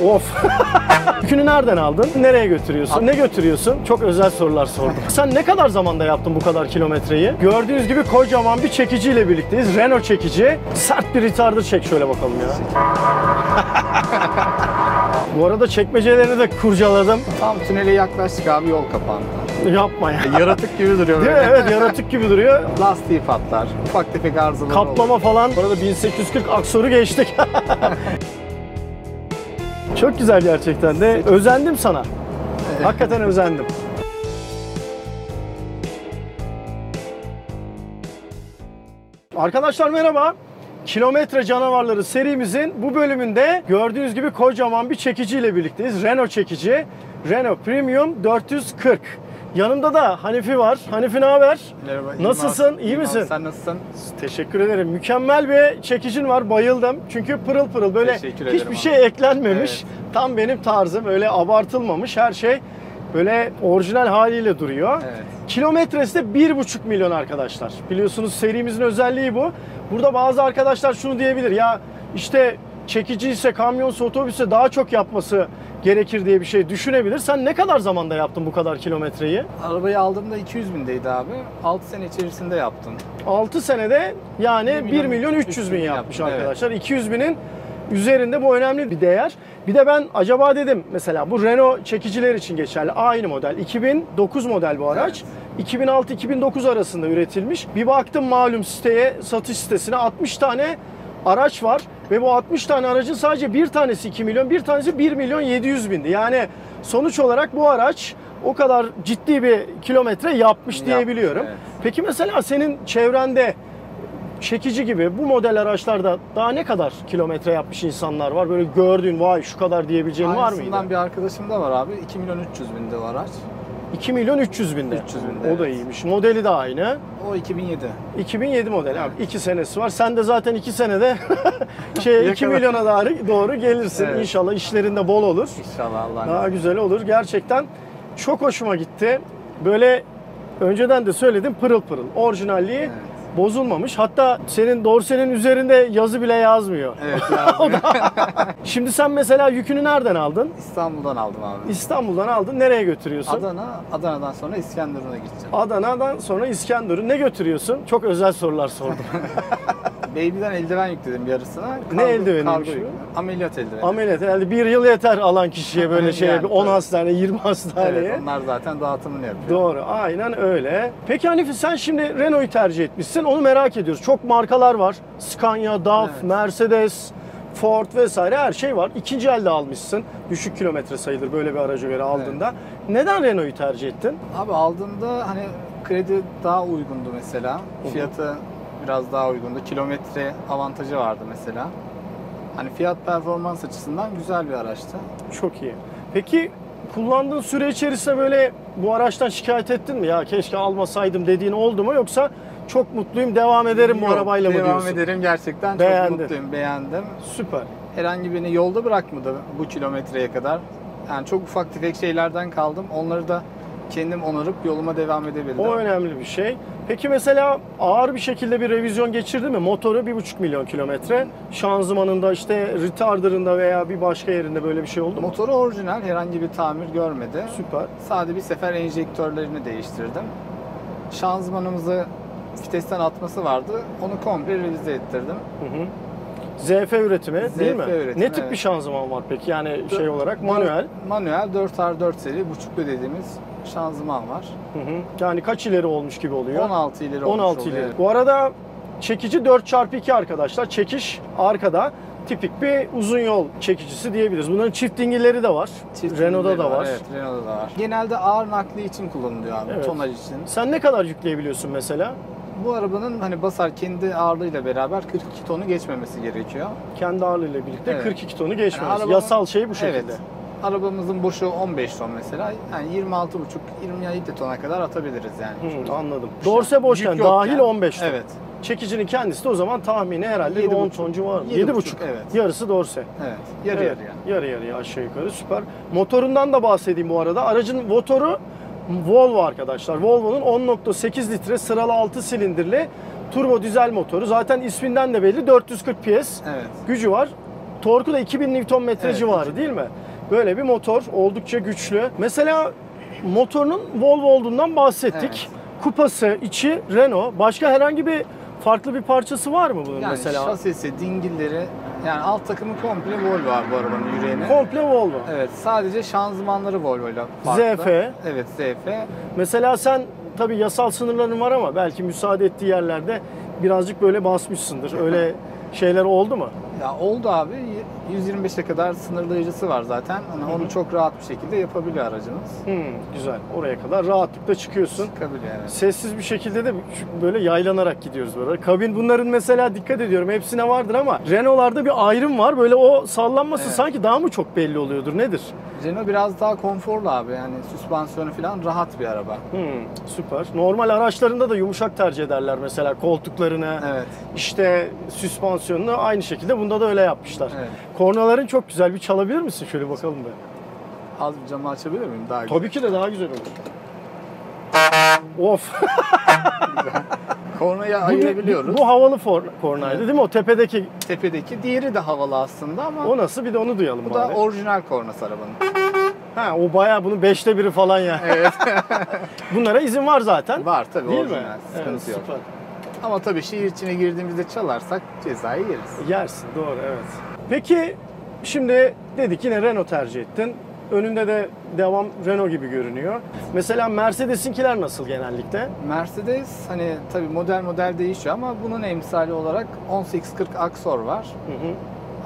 Of. Yükünü nereden aldın? Nereye götürüyorsun? Ne götürüyorsun? Çok özel sorular sordum. Sen ne kadar zamanda yaptın bu kadar kilometreyi? Gördüğünüz gibi kocaman bir çekiciyle birlikteyiz. Renault çekici. Sert bir retarder çek şöyle bakalım ya. Bu arada çekmecelerini de kurcaladım. Tam tünele yaklaştık abi, yol kapandı. Yapma ya. Yaratık gibi duruyor Değil böyle. mi? Evet, yaratık gibi duruyor. Lastiği patlar, ufak tefek arızalar olur. Kaplama falan. Bu arada 1840 aksoru geçtik. Çok güzel gerçekten de. Özendim sana. Hakikaten özendim. Arkadaşlar merhaba. Kilometre Canavarları serimizin bu bölümünde gördüğünüz gibi kocaman bir çekiciyle birlikteyiz. Renault çekici. Renault Premium 440. Yanımda da Hanifi var. Hanifi ne haber? Merhaba. Nasılsın? İyi misin? Sen nasılsın? Teşekkür ederim. Mükemmel bir çekicin var. Bayıldım. Çünkü pırıl pırıl böyle hiçbir şey eklenmemiş. Evet. Tam benim tarzım. Öyle abartılmamış. Her şey böyle orijinal haliyle duruyor. Evet. Kilometresi de 1,5 milyon arkadaşlar. Biliyorsunuz serimizin özelliği bu. Burada bazı arkadaşlar şunu diyebilir. Ya işte çekici ise, kamyonsa, otobüse daha çok yapması gerekir diye bir şey düşünebilir. Sen ne kadar zamanda yaptın bu kadar kilometreyi? Arabayı aldığımda 200 bindeydi abi. 6 sene içerisinde yaptım. 6 senede yani 1 milyon 300 bin yapmış yaptım, arkadaşlar. Evet. 200 binin üzerinde, bu önemli bir değer. Bir de ben acaba dedim, mesela bu Renault çekiciler için geçerli. Aynı model. 2009 model bu araç. Evet. 2006-2009 arasında üretilmiş. Bir baktım malum siteye, satış sitesine 60 tane araç var. Ve bu 60 tane aracın sadece bir tanesi 2 milyon, bir tanesi 1 milyon 700 bindi. Yani sonuç olarak bu araç o kadar ciddi bir kilometre yapmış diyebiliyorum. Evet. Peki mesela senin çevrende çekici gibi bu model araçlarda daha ne kadar kilometre yapmış insanlar var? Böyle gördüğün, vay şu kadar diyebileceğin var mıydı? Aynısından bir arkadaşım da var abi. 2 milyon 300 binde o araç. 2 milyon 300 binde. 300 binde, O da evet. iyiymiş. Modeli de aynı. O 2007. 2007 model Evet. abi. 2 senesi var. Sen de zaten 2 senede 2 milyona doğru gelirsin. Evet. İnşallah işlerinde bol olur. İnşallah Allah'ın Daha güzel olur. Gerçekten çok hoşuma gitti. Böyle önceden de söyledim, pırıl pırıl. Orijinalliği Evet. bozulmamış. Hatta senin dorsenin üzerinde yazı bile yazmıyor. Evet yazmıyor. Şimdi sen mesela yükünü nereden aldın? İstanbul'dan aldım abi. İstanbul'dan aldın. Nereye götürüyorsun? Adana'dan sonra İskenderun'a gideceğim. Adana'dan sonra İskenderun. Ne götürüyorsun? Çok özel sorular sordum. Baby'den eldiven yükledim yarısına. Ne eldiveniymiş bu? yükledim. Ameliyat eldiveni. Ameliyat herhalde 1 yıl yeter alan kişiye böyle şeye. Yani, 10 tabii. hastane, 20 hastaneye. Evet, onlar zaten dağıtımını yapıyor. Doğru, aynen öyle. Peki Hanifi, sen şimdi Renault'u tercih etmişsin. Onu merak ediyoruz. Çok markalar var. Scania, DAF, Evet. Mercedes, Ford vesaire her şey var. İkinci elde almışsın. Düşük kilometre sayılır böyle bir araca göre aldığında. Evet. Neden Renault'u tercih ettin? Abi aldığımda hani kredi daha uygundu mesela. Fiyatı biraz daha uygundu. Kilometre avantajı vardı mesela. Hani fiyat performans açısından güzel bir araçtı. Çok iyi. Peki kullandığın süre içerisinde böyle bu araçtan şikayet ettin mi? Ya keşke almasaydım dediğin oldu mu? Yoksa çok mutluyum, devam ederim bu arabayla mı diyorsun? Devam ederim gerçekten. Beğendin. Çok mutluyum, beğendim. Süper. Herhangi birini yolda bırakmadı bu kilometreye kadar. Yani çok ufak tefek şeylerden kaldım. Onları da kendim onarıp yoluma devam edebildim. O önemli bir şey. Peki mesela ağır bir şekilde bir revizyon geçirdi mi? Motoru 1,5 milyon kilometre. Şanzımanında, işte retarderında veya bir başka yerinde böyle bir şey oldu mu? Motoru orijinal, herhangi bir tamir görmedi. Süper. Sadece bir sefer enjektörlerini değiştirdim. Şanzımanımızı vitesten atması vardı. Onu komple revize ettirdim. ZF üretimi değil mi? Üretimi, Ne tip evet. bir şanzıman var peki? Yani şey olarak manuel. Manuel 4R4 seri buçuklu dediğimiz şanzıman var. Yani kaç ileri olmuş gibi oluyor? 16 ileri olmuş 16 oluyor. ileri. Evet. Bu arada çekici 4x2 arkadaşlar. Çekiş arkada. Tipik bir uzun yol çekicisi diyebiliriz. Bunların çift dingilleri de var. Çift Renault'da da ünlüleri var. Evet, Renault'da da var. Genelde ağır nakli için kullanılıyor abi, Evet. tonaj için. Sen ne kadar yükleyebiliyorsun mesela? Bu arabanın hani basar kendi ağırlığıyla beraber 42 tonu geçmemesi gerekiyor. Kendi ağırlığıyla birlikte Evet. 42 tonu geçmez. Yani Yasal şey bu şekilde. Evet. Arabamızın boşu 15 ton mesela. Yani 26,5-27 tona kadar atabiliriz yani. Anladım. Dorse boşken Yük yokken. dahil 15 ton. Evet. Çekicinin kendisi de o zaman tahmini herhalde 7,5. 10 ton civarı. 7,5, 7,5. evet. Yarısı dorse. Evet. Yarı Evet, yarıya. yarı yarıya aşağı yukarı, süper. Motorundan da bahsedeyim bu arada. Aracın motoru Volvo arkadaşlar. Volvo'nun 10.8 litre sıralı 6 silindirli turbo dizel motoru. Zaten isminden de belli, 440 PS Evet. gücü var. Torku da 2000 Nm Evet, civarı değil mi? Böyle bir motor, oldukça güçlü. Mesela motorunun Volvo olduğundan bahsettik. Evet. Kupası, içi Renault. Başka herhangi bir farklı bir parçası var mı bunun Yani mesela? şasisi, dingilleri, yani alt takımı komple Volvo abi bu arabanın yüreğine. Komple Volvo. Evet, sadece şanzımanları Volvo ile farklı. ZF. Evet, ZF. Mesela sen tabii yasal sınırların var ama belki müsaade ettiği yerlerde birazcık böyle basmışsındır. Öyle şeyler oldu mu? Ya oldu abi. 125'e kadar sınırlayıcısı var zaten. Hani onu çok rahat bir şekilde yapabiliyor aracınız. Güzel. Oraya kadar rahatlıkla çıkıyorsun. Çıkabiliyor evet. Sessiz bir şekilde de böyle yaylanarak gidiyoruz böyle. Kabin bunların mesela dikkat ediyorum. Hepsine vardır ama Renault'larda bir ayrım var. Böyle o sallanması Evet. sanki daha mı çok belli oluyordur? Nedir? Renault biraz daha konforlu abi. Yani süspansiyonu falan rahat bir araba. Süper. Normal araçlarında da yumuşak tercih ederler mesela koltuklarını, Evet. işte süspansiyonunu aynı şekilde bunda da öyle yapmışlar. Evet. Kornaların çok güzel. Bir çalabilir misin? Şöyle bakalım be. Az bir camı açabilir miyim? Daha güzel. Tabii ki de daha güzel olur. Of. Kornayı ayırabiliyoruz. Bu havalı kornaydı değil mi? O tepedeki. Tepedeki diğeri de havalı aslında ama O nasıl? Bir de onu duyalım bu bari. da orijinal kornası arabanın. Ha, o bayağı bunun 5'te 1'i falan ya. Evet. Bunlara izin var zaten. Var tabii Değil orijinal. mi? Sıkıntı Evet, yok. süper. Ama tabii şehir içine girdiğimizde çalarsak cezayı yeriz. Yersin doğru evet. Peki şimdi dedik yine Renault tercih ettin. Önünde de devam Renault gibi görünüyor. Mesela Mercedes'inkiler nasıl genellikle? Mercedes hani tabii model değişiyor ama bunun emsali olarak 1840 Axor var.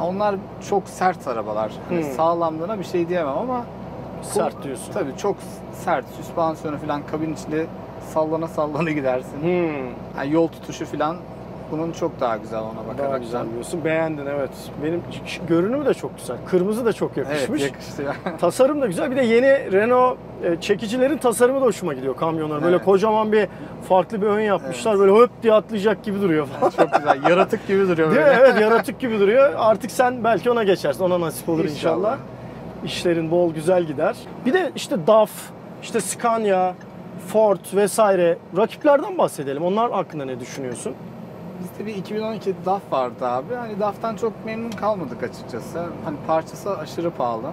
Onlar çok sert arabalar. Hani sağlamlığına bir şey diyemem ama Sert diyorsun. tabii çok sert. Süspansiyonu falan kabin içinde sallana gidersin. Yani yol tutuşu falan bunun çok daha güzel ona bakarak. Daha güzel diyorsun. Beğendin evet. Benim görünümü de çok güzel. Kırmızı da çok yakışmış. Evet yakıştı ya. Tasarım da güzel. Bir de yeni Renault çekicilerin tasarımı da hoşuma gidiyor kamyonlar. Böyle Evet. kocaman bir farklı bir ön yapmışlar. Evet. Böyle höp diye atlayacak gibi duruyor falan. Çok güzel. Yaratık gibi duruyor Değil böyle. mi? Evet yaratık gibi duruyor. Artık sen belki ona geçersin. Ona nasip olur inşallah. İnşallah. İşlerin bol güzel gider. Bir de işte DAF, işte Scania, Ford vesaire rakiplerden bahsedelim. Onlar hakkında ne düşünüyorsun? Bizde bir 2012 DAF vardı abi. Hani DAF'tan çok memnun kalmadık açıkçası. Hani parçası aşırı pahalı.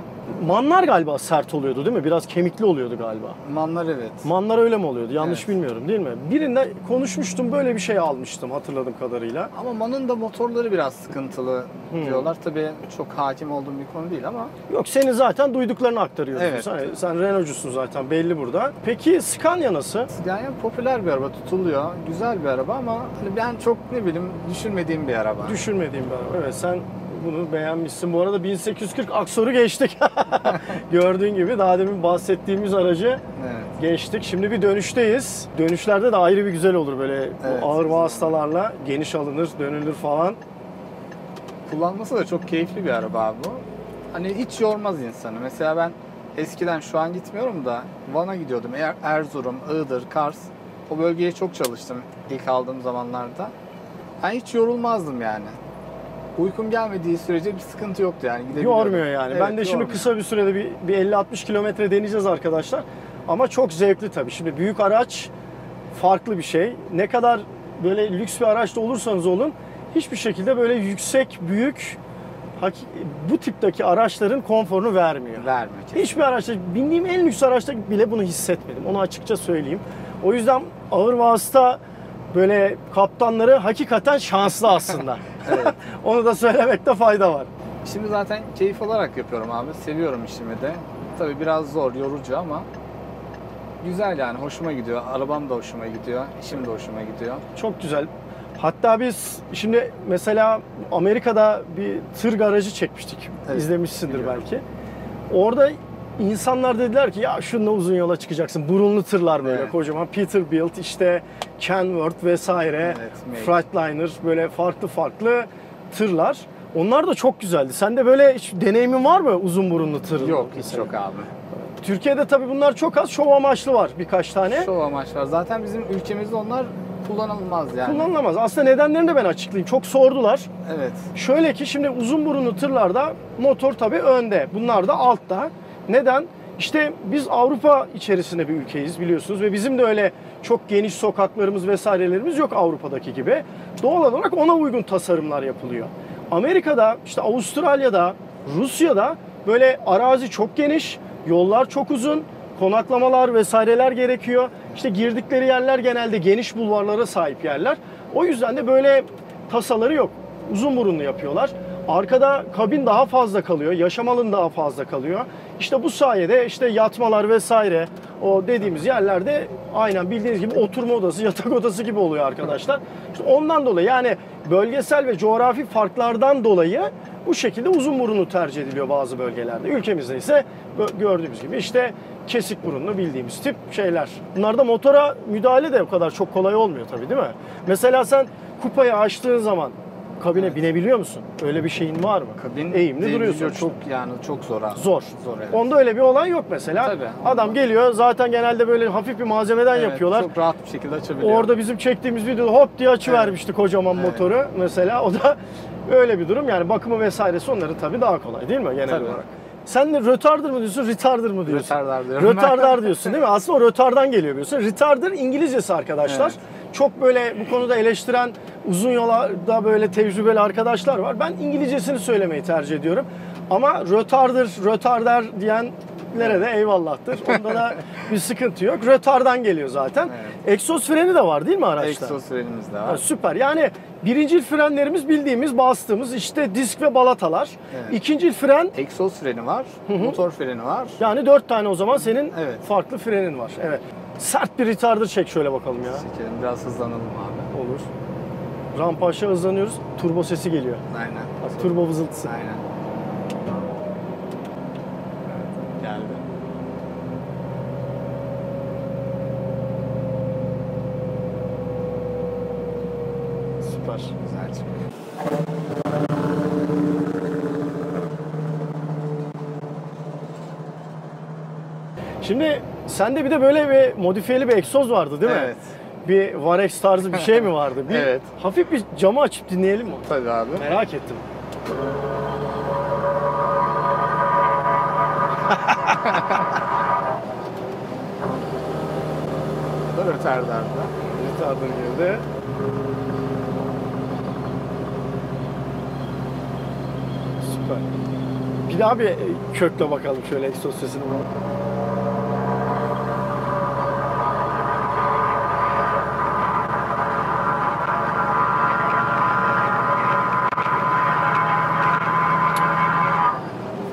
Manlar galiba sert oluyordu değil mi? Biraz kemikli oluyordu galiba. Manlar evet. Manlar öyle mi oluyordu? Yanlış Evet. bilmiyorum değil mi? Birinde konuşmuştum böyle bir şey almıştım hatırladığım kadarıyla. Ama Man'ın da motorları biraz sıkıntılı diyorlar. Tabii çok hakim olduğum bir konu değil ama Yok senin zaten duyduklarını aktarıyorsun. Evet. Sen Renault'cusun zaten belli burada. Peki Scania nasıl? yani popüler bir araba tutuluyor. Güzel bir araba ama hani ben çok ne bileyim düşünmediğim bir araba. Düşürmediğim bir araba. Evet sen bunu beğenmişsin. Bu arada 1840 Aksor'u geçtik. Gördüğün gibi daha demin bahsettiğimiz aracı Evet. geçtik. Şimdi bir dönüşteyiz. Dönüşlerde de ayrı bir güzel olur böyle Evet. bu ağır vasıtalarla geniş alınır, dönülür falan. Kullanması da çok keyifli bir araba abi bu. Hani hiç yormaz insanı. Mesela ben eskiden şu an gitmiyorum da Van'a gidiyordum. Erzurum, Iğdır, Kars. O bölgeye çok çalıştım ilk aldığım zamanlarda. Ben hiç yorulmazdım yani. Uykum gelmediği sürece bir sıkıntı yoktu yani. Gidebiliyordum. Yormuyor yani. Evet, Ben de şimdi yormuyor. kısa bir sürede bir 50-60 kilometre deneyeceğiz arkadaşlar. Ama çok zevkli tabii. Şimdi büyük araç farklı bir şey. Ne kadar böyle lüks bir araçta olursanız olun hiçbir şekilde böyle yüksek, büyük bu tipteki araçların konforunu vermiyor. Vermiyor kesin. Hiçbir araçta, bindiğim en lüks araçta bile bunu hissetmedim. Onu açıkça söyleyeyim. O yüzden ağır vasıta böyle kaptanları hakikaten şanslı aslında. Evet. Onu da söylemekte fayda var. Şimdi zaten keyif olarak yapıyorum abi. Seviyorum işimi de. Tabii biraz zor, yorucu ama güzel yani. Hoşuma gidiyor. Arabam da hoşuma gidiyor. İşim de hoşuma gidiyor. Çok güzel. Hatta biz şimdi mesela Amerika'da bir tır garajı çekmiştik. Evet, İzlemişsindir biliyorum. belki. Orada insanlar dediler ki ya şununla uzun yola çıkacaksın. Burunlu tırlar böyle Evet. kocaman. Peterbilt, işte Kenworth vesaire. Evet, Mate. Freightliner böyle farklı tırlar. Onlar da çok güzeldi. Sende böyle hiç deneyimin var mı uzun burunlu tır? Yok, hiç mesela? yok abi. Türkiye'de tabii bunlar çok az. Şov amaçlı var birkaç tane. Şov amaç var. Zaten bizim ülkemizde onlar kullanılmaz yani. Kullanılamaz. Aslında nedenlerini de ben açıklayayım. Çok sordular. Evet. Şöyle ki şimdi uzun burunlu tırlarda motor tabii önde. Bunlar da altta. Neden? İşte biz Avrupa içerisinde bir ülkeyiz biliyorsunuz ve bizim de öyle çok geniş sokaklarımız vesairelerimiz yok Avrupa'daki gibi. Doğal olarak ona uygun tasarımlar yapılıyor. Amerika'da, işte Avustralya'da, Rusya'da böyle arazi çok geniş, yollar çok uzun, konaklamalar vesaireler gerekiyor. İşte girdikleri yerler genelde geniş bulvarlara sahip yerler. O yüzden de böyle tasaları yok. Uzun burunlu yapıyorlar. Arkada kabin daha fazla kalıyor, yaşam alanı daha fazla kalıyor. İşte bu sayede işte yatmalar vesaire o dediğimiz yerlerde aynen bildiğiniz gibi oturma odası, yatak odası gibi oluyor arkadaşlar. İşte ondan dolayı yani bölgesel ve coğrafi farklardan dolayı bu şekilde uzun burunlu tercih ediliyor bazı bölgelerde. Ülkemizde ise gördüğümüz gibi işte kesik burunlu bildiğimiz tip şeyler. Bunlarda motora müdahale de o kadar çok kolay olmuyor tabii değil mi? Mesela sen kupayı açtığın zaman kabine binebiliyor musun? Öyle bir şeyin var mı? Kabin eğimli duruyorsun. çok yani çok zor abi. Zor. Zor evet. Onda öyle bir olay yok mesela. Tabii. Adam geliyor zaten genelde böyle hafif bir malzemeden Evet, yapıyorlar. çok rahat bir şekilde açabiliyor. Orada bizim çektiğimiz videoda hop diye açıvermişti kocaman Evet. motoru mesela. O da öyle bir durum. Yani bakımı vesairesi onların tabii daha kolay değil mi genel Tabii. olarak? Sen de retarder mı diyorsun, retarder mı diyorsun? Retardar diyorum ben. Retarder diyorsun değil mi? Aslında o retardan geliyor biliyorsun. Retarder İngilizcesi arkadaşlar. Evet. Çok böyle bu konuda eleştiren uzun yolda böyle tecrübeli arkadaşlar var. Ben İngilizcesini söylemeyi tercih ediyorum. Ama retarder diyenlere de eyvallahtır. Onda da bir sıkıntı yok. Retardan geliyor zaten. Evet. Egzoz freni de var değil mi araçta? Egzoz frenimiz de Ha, var. süper. Yani birincil frenlerimiz bildiğimiz, bastığımız işte disk ve balatalar. Evet. İkincil fren Egzoz freni var, motor freni var. yani 4 tane o zaman senin Evet. farklı frenin var. Evet. Sert bir retarder çek şöyle bakalım ya. Çekelim biraz hızlanalım abi. Olur. Rampa aşağı hızlanıyoruz. Turbo sesi geliyor. Aynen. Bak, turbo vızıltısı. Aynen. Geldi. Süper. Güzel çıkıyor. Şimdi sende bir de böyle bir modifiyeli bir egzoz vardı değil mi? Evet. Bir Varex tarzı bir şey mi vardı? Bir Evet. hafif bir camı açıp dinleyelim mi? Tabii abi. Merak ettim. Bu da retardarda. Retarder girdi. Süper. Bir daha bir kökle bakalım şöyle egzoz sesini.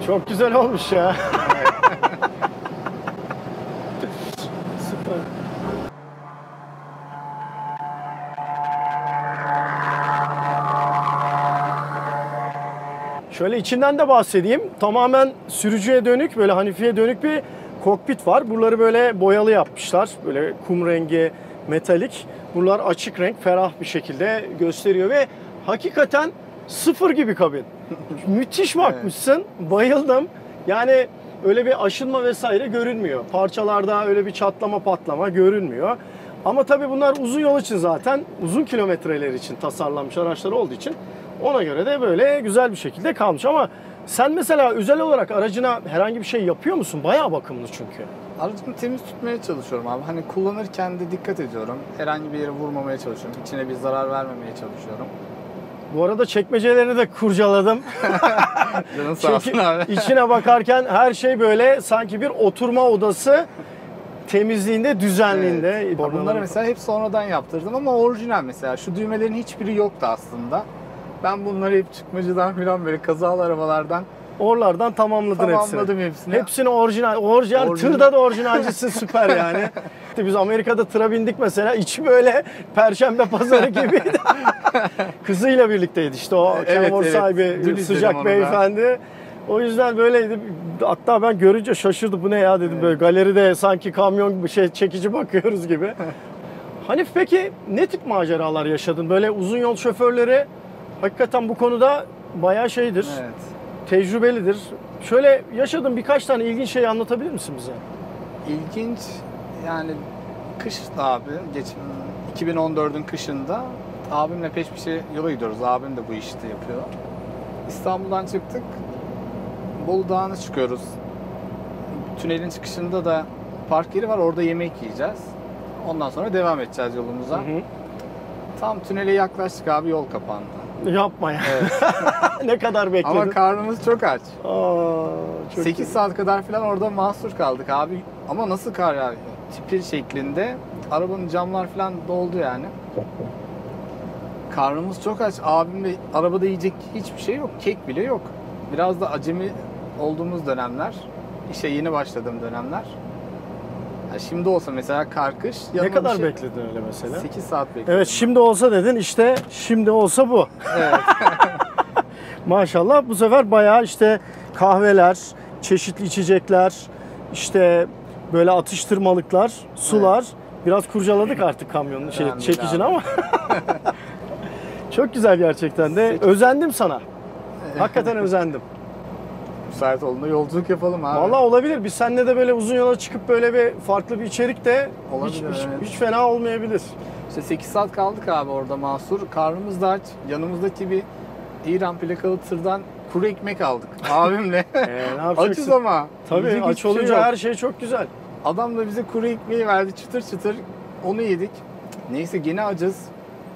Çok güzel olmuş ya. Süper. Şöyle içinden de bahsedeyim. Tamamen sürücüye dönük, böyle Hanifi'ye dönük bir kokpit var. Buraları böyle boyalı yapmışlar. Böyle kum rengi, metalik. Buralar açık renk, ferah bir şekilde gösteriyor ve hakikaten sıfır gibi kabin. Müthiş bakmışsın. Bayıldım. Yani öyle bir aşınma vesaire görünmüyor. Parçalarda öyle bir çatlama patlama görünmüyor. Ama tabii bunlar uzun yol için zaten uzun kilometreler için tasarlanmış araçlar olduğu için ona göre de böyle güzel bir şekilde kalmış. Ama sen mesela özel olarak aracına herhangi bir şey yapıyor musun? Bayağı bakımlı çünkü. Aracımı temiz tutmaya çalışıyorum abi. Hani kullanırken de dikkat ediyorum. Herhangi bir yere vurmamaya çalışıyorum. İçine bir zarar vermemeye çalışıyorum. Bu arada çekmecelerini de kurcaladım. Canın sağ olsun Çünkü abi. içine bakarken her şey böyle sanki bir oturma odası temizliğinde, düzenliğinde. Evet. Bunları mesela hep sonradan yaptırdım ama orijinal mesela. Şu düğmelerin hiçbiri yoktu aslında. Ben bunları hep çıkmacıdan falan böyle kazalı arabalardan Oralardan tamamladım hepsini. Hepsini orijinal. Orijinal. Tırda da orijinalcisin süper yani. İşte biz Amerika'da tıra bindik mesela. İçi böyle Perşembe pazarı gibiydi. Kızıyla birlikteydi işte o Evet, Kenmore evet. sahibi Dün izledim sıcak onu beyefendi. O yüzden böyleydi. Hatta ben görünce şaşırdım. Bu ne ya dedim, böyle galeride sanki kamyon bir şey çekici bakıyoruz gibi. Hanif peki ne tip maceralar yaşadın? Böyle uzun yol şoförleri hakikaten bu konuda bayağı şeydir. Evet. Tecrübelidir. Şöyle yaşadığın birkaç tane ilginç şey anlatabilir misin bize? İlginç yani kışta abi 2014'ün kışında abimle peş peşe yola gidiyoruz. Abim de bu işi yapıyor. İstanbul'dan çıktık. Bolu Dağı'na çıkıyoruz. Tünelin çıkışında da park yeri var. Orada yemek yiyeceğiz. Ondan sonra devam edeceğiz yolumuza. Hı hı. Tam tünele yaklaştık abi, yol kapandı. Yapma ya. Evet. Ne kadar bekledin? Ama karnımız çok aç. Aa, çok 8 saat kadar falan orada mahsur kaldık abi. Ama nasıl kar yağıyor? Tipir şeklinde. Arabanın camlar falan doldu yani. Karnımız çok aç. Abimle arabada yiyecek hiçbir şey yok. Kek bile yok. Biraz da acemi olduğumuz dönemler. İşe yeni başladığım dönemler. Ya şimdi olsa mesela kar kış. Ne yanıma kadar bir şey- bekledin öyle mesela? 8 saat bekledim. Evet, şimdi olsa dedin, işte şimdi olsa bu. Evet. Maşallah bu sefer bayağı işte kahveler, çeşitli içecekler, işte böyle atıştırmalıklar, sular. Biraz kurcaladık artık kamyonun Önemli çekicini abi. ama. Çok güzel gerçekten de. Özendim sana. Hakikaten özendim. Müsait olduğunda yolculuk yapalım abi. Vallahi olabilir. Biz seninle de böyle uzun yola çıkıp böyle bir farklı bir içerik de Olabilir, evet. hiç fena olmayabilir. İşte 8 saat kaldık abi orada mahsur. Karnımız da aç. Yanımızdaki bir İran plakalı tırdan kuru ekmek aldık abimle. Ne yapacaksın? Açız ama. Tabii Yiyecek aç hiçbir şey olunca yok. her şey çok güzel. Adam da bize kuru ekmeği verdi çıtır çıtır. Onu yedik. Neyse gene acız.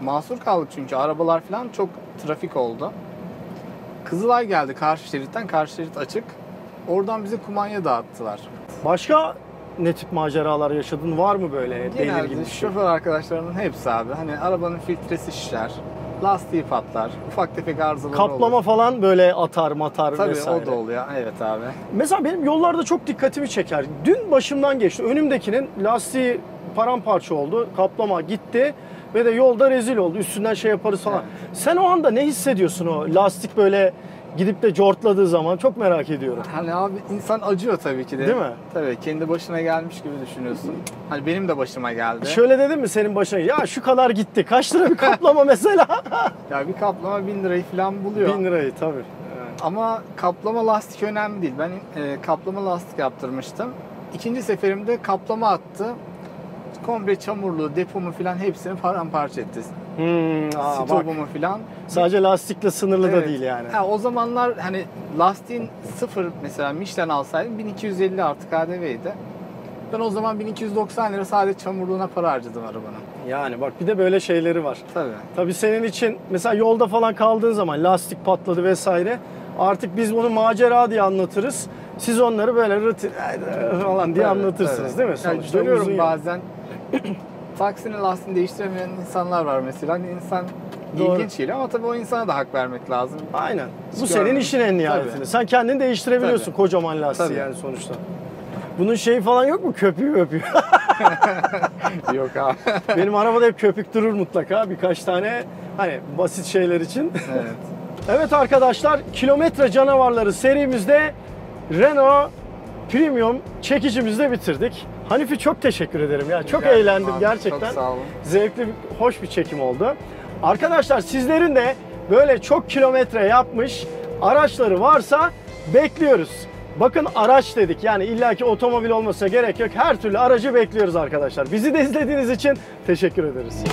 Mahsur kaldık çünkü arabalar falan çok trafik oldu. Kızılay geldi karşı şeritten. Karşı şerit açık. Oradan bize kumanya dağıttılar. Başka ne tip maceralar yaşadın? Var mı böyle belirgin Genelde bir şey? şoför arkadaşlarımın hepsi abi. Hani arabanın filtresi şişer. Lastiği patlar. Ufak tefek arızalar Kaplama olur. falan böyle atar matar Tabii vesaire. o da oluyor. Evet abi. Mesela benim yollarda çok dikkatimi çeker. Dün başımdan geçti. Önümdekinin lastiği paramparça oldu. Kaplama gitti ve de yolda rezil oldu. Üstünden şey yaparız falan. Evet. Sen o anda ne hissediyorsun o lastik böyle gidip de cortladığı zaman? Çok merak ediyorum. Hani abi insan acıyor tabii ki de. Değil mi? Tabii kendi başına gelmiş gibi düşünüyorsun. Hani benim de başıma geldi. Şöyle dedin mi senin başına? Ya şu kadar gitti. Kaç lira bir kaplama mesela? Ya bir kaplama 1000 lirayı falan buluyor. 1000 lirayı tabii. Ama kaplama lastik önemli değil. Ben kaplama lastik yaptırmıştım. İkinci seferimde kaplama attı. Komple çamurlu, depomu falan hepsini paramparça etti. Bak. Stopumu falan. Sadece lastikle sınırlı da Evet. değil yani. Ha, o zamanlar hani lastiğin sıfır mesela Michelin alsaydım 1250 artı KDV'ydi. Ben o zaman 1290 lira sadece çamurluğuna para harcadım arabanın. Yani bak bir de böyle şeyleri var. Tabii. Tabii senin için mesela yolda falan kaldığın zaman lastik patladı vesaire. Artık biz bunu macera diye anlatırız. Siz onları böyle falan diye Tabii, anlatırsınız tabii. değil mi? Yani Sonuçta görüyorum uzun yol. bazen taksinin lastiğini değiştiremeyen insanlar var mesela. Hani insan Doğru. ilginç geliyor ama tabii o insana da hak vermek lazım. Aynen. Bu Hiç senin görmedim. işin en nihayetinde. Tabii. Sen kendin değiştirebiliyorsun Tabii. kocaman lastiği Tabii. yani sonuçta. Bunun şeyi falan yok mu? Köpüğü öpüyor. Yok abi. Benim arabada hep köpük durur mutlaka. Birkaç tane hani basit şeyler için. Evet. Evet arkadaşlar, kilometre canavarları serimizde Renault Premium çekicimizi de bitirdik. Hanifi çok teşekkür ederim ya. Çok Rica ederim eğlendim abi, gerçekten. Çok sağ olun. Zevkli, hoş bir çekim oldu. Arkadaşlar sizlerin de böyle çok kilometre yapmış araçları varsa bekliyoruz. Bakın araç dedik, yani illaki otomobil olmasına gerek yok. Her türlü aracı bekliyoruz arkadaşlar. Bizi de izlediğiniz için teşekkür ederiz.